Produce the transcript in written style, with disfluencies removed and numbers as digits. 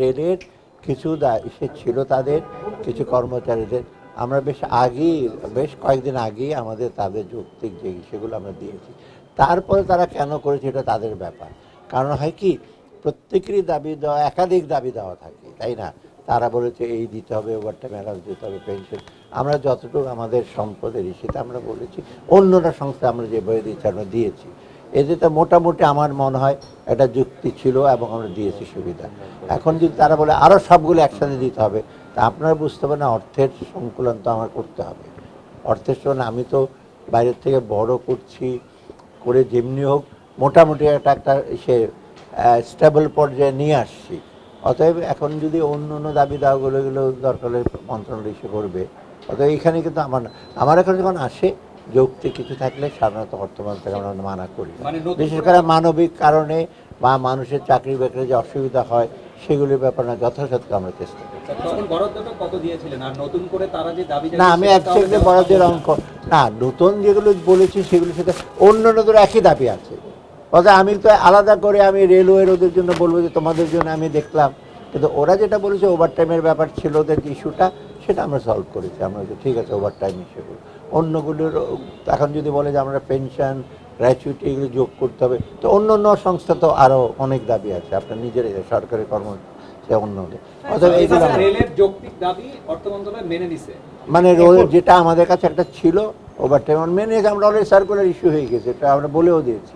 রেলের কিছু ইসে ছিল তাদের কিছু কর্মচারীদের আমরা বেশ কয়েকদিন আগেই আমাদের তাদের যৌক্তিক যে সেগুলো আমরা দিয়েছি। তারপরে তারা কেন করেছে এটা তাদের ব্যাপার। কারণ হয় কি প্রত্যেকেরই দাবি দেওয়া একাধিক দাবি দেওয়া থাকে, তাই না? তারা বলেছে এই দিতে হবে, ওভারটাইম অ্যালাউন্স দিতে হবে, পেনশন। আমরা যতটুকু আমাদের সম্পদের সেটা আমরা বলেছি, অন্যরা সংস্থা আমরা যেভাবে দিচ্ছি আমরা দিয়েছি। এতে তো মোটামুটি আমার মনে হয় একটা যুক্তি ছিল এবং আমরা দিয়েছি সুবিধা। এখন যদি তারা বলে আরও সবগুলো একসাথে দিতে হবে, তা আপনারা বুঝতে পারেন না, অর্থের সংকুলন তো আমার করতে হবে। অর্থের সঙ্গে আমি তো বাইরের থেকে বড় করছি, করে যেমনি হোক মোটামুটি একটা সে স্টেবল পর্যায়ে নিয়ে আসছি। অতএব এখন যদি অন্য অন্য দাবি দাওয়াগুলো এগুলো দরকার হলে মন্ত্রণালয় এসে করবে। অতএব এইখানে কিন্তু আমার এখন যখন আসে যৌক্তিক কিছু থাকলে সাধারণত অর্থমন্ত্রীকে আমরা মানা করি, বিশেষ করে মানবিক কারণে বা মানুষের চাকরি বাকরি যে অসুবিধা হয় সেগুলির ব্যাপারে যথাযথ আমরা চেষ্টা করি। না, আমি একচেকে বরাদ্দের অঙ্ক না, নতুন যেগুলো বলেছি সেগুলির সাথে অন্য নতুন একই দাবি আছে। অর্থাৎ আমি তো আলাদা করে আমি রেলওয়ের ওদের জন্য বলবো যে তোমাদের জন্য আমি দেখলাম, কিন্তু ওরা যেটা বলেছে ওভারটাইমের ব্যাপার ছিল ওদের যে ইস্যুটা, সেটা আমরা সলভ করেছি। আমরা ঠিক আছে ওভারটাইম ইস্যুগুলো অন্যগুলোর এখন যদি বলে যে আমরা পেনশন গ্র্যাচুইটি এগুলো যোগ করতে হবে, তো অন্য অন্য সংস্থা তো আরও অনেক দাবি আছে, আপনার নিজের সরকারি অন্য মানে যেটা আমাদের কাছে একটা ছিল ওভারটাইম মেনে আমরা অলরেডি সার্কুলার ইস্যু হয়ে গেছে, এটা আমরা বলেও দিয়েছি।